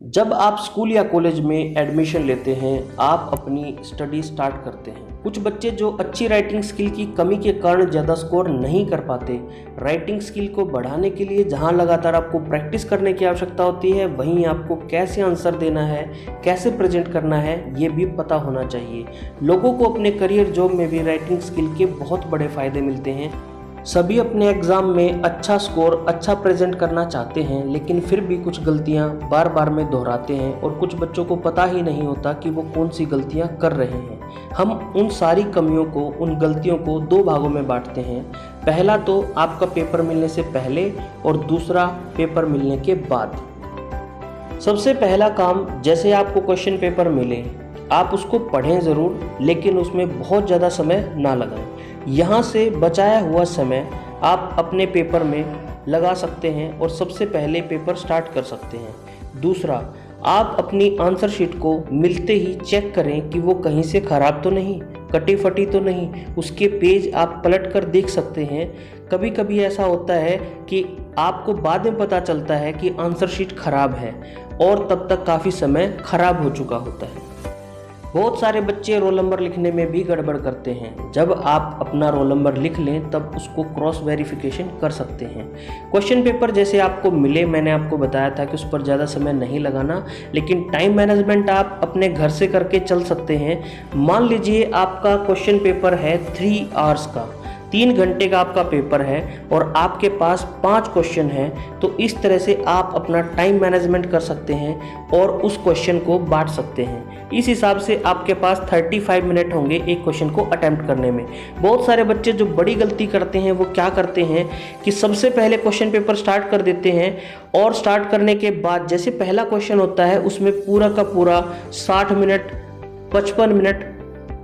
जब आप स्कूल या कॉलेज में एडमिशन लेते हैं, आप अपनी स्टडी स्टार्ट करते हैं। कुछ बच्चे जो अच्छी राइटिंग स्किल की कमी के कारण ज़्यादा स्कोर नहीं कर पाते। राइटिंग स्किल को बढ़ाने के लिए जहां लगातार आपको प्रैक्टिस करने की आवश्यकता होती है, वहीं आपको कैसे आंसर देना है, कैसे प्रेजेंट करना है, ये भी पता होना चाहिए। लोगों को अपने करियर जॉब में भी राइटिंग स्किल के बहुत बड़े फ़ायदे मिलते हैं। सभी अपने एग्ज़ाम में अच्छा स्कोर, अच्छा प्रेजेंट करना चाहते हैं, लेकिन फिर भी कुछ गलतियां बार बार में दोहराते हैं और कुछ बच्चों को पता ही नहीं होता कि वो कौन सी गलतियां कर रहे हैं। हम उन सारी कमियों को, उन गलतियों को दो भागों में बांटते हैं। पहला तो आपका पेपर मिलने से पहले और दूसरा पेपर मिलने के बाद। सबसे पहला काम, जैसे आपको क्वेश्चन पेपर मिले, आप उसको पढ़ें ज़रूर, लेकिन उसमें बहुत ज़्यादा समय ना लगाएं। यहाँ से बचाया हुआ समय आप अपने पेपर में लगा सकते हैं और सबसे पहले पेपर स्टार्ट कर सकते हैं। दूसरा, आप अपनी आंसर शीट को मिलते ही चेक करें कि वो कहीं से ख़राब तो नहीं, कटी फटी तो नहीं। उसके पेज आप पलट कर देख सकते हैं। कभी कभी ऐसा होता है कि आपको बाद में पता चलता है कि आंसर शीट ख़राब है और तब तक काफ़ी समय ख़राब हो चुका होता है। बहुत सारे बच्चे रोल नंबर लिखने में भी गड़बड़ करते हैं। जब आप अपना रोल नंबर लिख लें, तब उसको क्रॉस वेरिफिकेशन कर सकते हैं। क्वेश्चन पेपर जैसे आपको मिले, मैंने आपको बताया था कि उस पर ज़्यादा समय नहीं लगाना, लेकिन टाइम मैनेजमेंट आप अपने घर से करके चल सकते हैं। मान लीजिए आपका क्वेश्चन पेपर है 3 आवर्स का, 3 घंटे का आपका पेपर है और आपके पास 5 क्वेश्चन हैं, तो इस तरह से आप अपना टाइम मैनेजमेंट कर सकते हैं और उस क्वेश्चन को बांट सकते हैं। इस हिसाब से आपके पास 35 मिनट होंगे एक क्वेश्चन को अटेम्प्ट करने में। बहुत सारे बच्चे जो बड़ी गलती करते हैं, वो क्या करते हैं कि सबसे पहले क्वेश्चन पेपर स्टार्ट कर देते हैं और स्टार्ट करने के बाद जैसे पहला क्वेश्चन होता है, उसमें पूरा का पूरा 60 मिनट 55 मिनट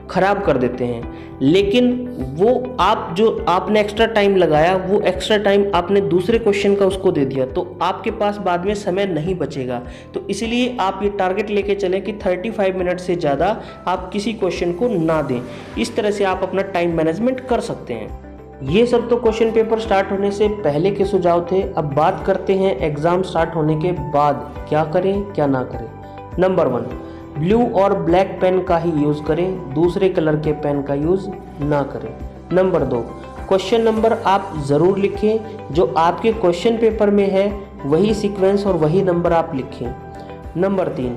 खराब कर देते हैं। लेकिन वो आपने एक्स्ट्रा टाइम लगाया, वो एक्स्ट्रा टाइम आपने दूसरे क्वेश्चन का उसको दे दिया, तो आपके पास बाद में समय नहीं बचेगा। तो इसलिए आप ये टारगेट लेके चलें कि 35 मिनट से ज़्यादा आप किसी क्वेश्चन को ना दें। इस तरह से आप अपना टाइम मैनेजमेंट कर सकते हैं। ये सब तो क्वेश्चन पेपर स्टार्ट होने से पहले के सुझाव थे। अब बात करते हैं एग्ज़ाम स्टार्ट होने के बाद क्या करें क्या ना करें। नंबर 1, ब्लू और ब्लैक पेन का ही यूज़ करें, दूसरे कलर के पेन का यूज़ ना करें। नंबर 2, क्वेश्चन नंबर आप ज़रूर लिखें, जो आपके क्वेश्चन पेपर में है वही सीक्वेंस और वही नंबर आप लिखें। नंबर 3,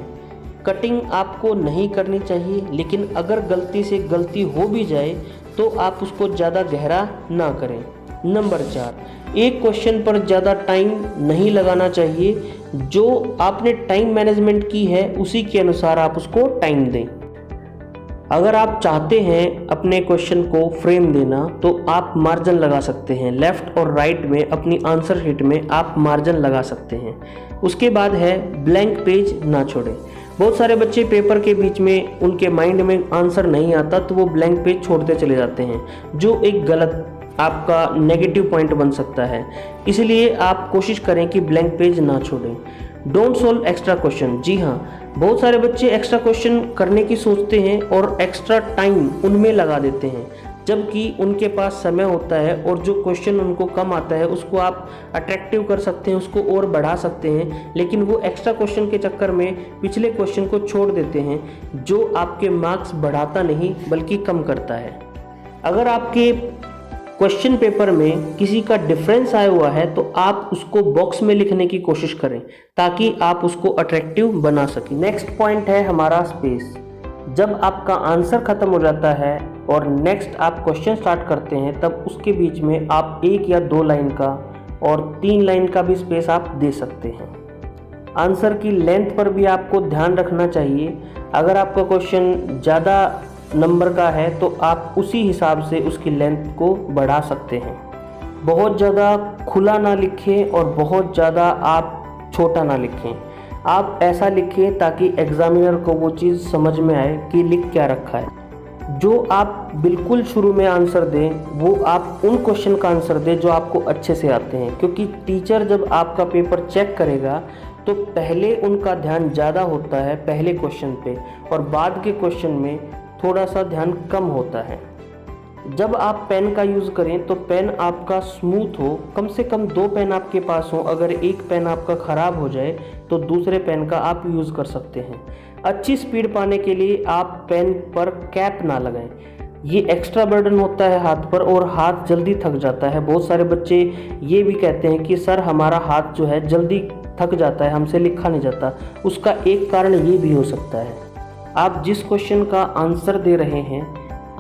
कटिंग आपको नहीं करनी चाहिए, लेकिन अगर गलती से गलती हो भी जाए तो आप उसको ज़्यादा गहरा ना करें। नंबर 4, एक क्वेश्चन पर ज़्यादा टाइम नहीं लगाना चाहिए। जो आपने टाइम मैनेजमेंट की है उसी के अनुसार आप उसको टाइम दें। अगर आप चाहते हैं अपने क्वेश्चन को फ्रेम देना, तो आप मार्जिन लगा सकते हैं। लेफ़्ट और राइट में अपनी आंसर शीट में आप मार्जिन लगा सकते हैं। उसके बाद है ब्लैंक पेज ना छोड़ें। बहुत सारे बच्चे पेपर के बीच में उनके माइंड में आंसर नहीं आता, तो वो ब्लैंक पेज छोड़ते चले जाते हैं, जो एक गलत आपका नेगेटिव पॉइंट बन सकता है। इसलिए आप कोशिश करें कि ब्लैंक पेज ना छोड़ें। Don't solve extra question. जी हाँ, बहुत सारे बच्चे एक्स्ट्रा क्वेश्चन करने की सोचते हैं और एक्स्ट्रा टाइम उनमें लगा देते हैं, जबकि उनके पास समय होता है और जो क्वेश्चन उनको कम आता है उसको आप अट्रैक्टिव कर सकते हैं, उसको और बढ़ा सकते हैं। लेकिन वो एक्स्ट्रा क्वेश्चन के चक्कर में पिछले क्वेश्चन को छोड़ देते हैं, जो आपके मार्क्स बढ़ाता नहीं बल्कि कम करता है। अगर आपके क्वेश्चन पेपर में किसी का डिफरेंस आया हुआ है, तो आप उसको बॉक्स में लिखने की कोशिश करें ताकि आप उसको अट्रैक्टिव बना सकें। नेक्स्ट पॉइंट है हमारा स्पेस। जब आपका आंसर खत्म हो जाता है और नेक्स्ट आप क्वेश्चन स्टार्ट करते हैं, तब उसके बीच में आप 1 या 2 लाइन का और 3 लाइन का भी स्पेस आप दे सकते हैं। आंसर की लेंथ पर भी आपको ध्यान रखना चाहिए। अगर आपका क्वेश्चन ज़्यादा नंबर का है तो आप उसी हिसाब से उसकी लेंथ को बढ़ा सकते हैं। बहुत ज़्यादा खुला ना लिखें और बहुत ज़्यादा आप छोटा ना लिखें। आप ऐसा लिखें ताकि एग्ज़ामिनर को वो चीज़ समझ में आए कि लिख क्या रखा है। जो आप बिल्कुल शुरू में आंसर दें, वो आप उन क्वेश्चन का आंसर दें जो आपको अच्छे से आते हैं, क्योंकि टीचर जब आपका पेपर चेक करेगा तो पहले उनका ध्यान ज़्यादा होता है पहले क्वेश्चन पे और बाद के क्वेश्चन में थोड़ा सा ध्यान कम होता है। जब आप पेन का यूज़ करें तो पेन आपका स्मूथ हो, कम से कम 2 पेन आपके पास हो। अगर एक पेन आपका ख़राब हो जाए तो दूसरे पेन का आप यूज़ कर सकते हैं। अच्छी स्पीड पाने के लिए आप पेन पर कैप ना लगाएं, ये एक्स्ट्रा बर्डन होता है हाथ पर और हाथ जल्दी थक जाता है। बहुत सारे बच्चे ये भी कहते हैं कि सर हमारा हाथ जो है जल्दी थक जाता है, हमसे लिखा नहीं जाता। उसका एक कारण ये भी हो सकता है, आप जिस क्वेश्चन का आंसर दे रहे हैं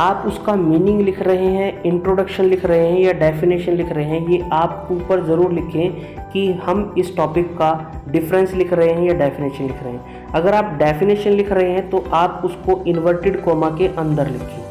आप उसका मीनिंग लिख रहे हैं, इंट्रोडक्शन लिख रहे हैं या डेफिनेशन लिख रहे हैं, ये आप ऊपर ज़रूर लिखें कि हम इस टॉपिक का डिफरेंस लिख रहे हैं या डेफिनेशन लिख रहे हैं। अगर आप डेफिनेशन लिख रहे हैं तो आप उसको इन्वर्टेड कोमा के अंदर लिखें।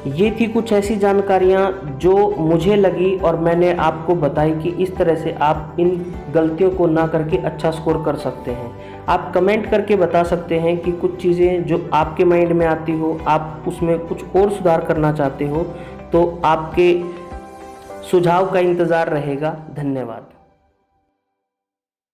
ये थी कुछ ऐसी जानकारियाँ जो मुझे लगी और मैंने आपको बताई कि इस तरह से आप इन गलतियों को ना करके अच्छा स्कोर कर सकते हैं। आप कमेंट करके बता सकते हैं कि कुछ चीज़ें जो आपके माइंड में आती हो, आप उसमें कुछ और सुधार करना चाहते हो, तो आपके सुझाव का इंतज़ार रहेगा। धन्यवाद।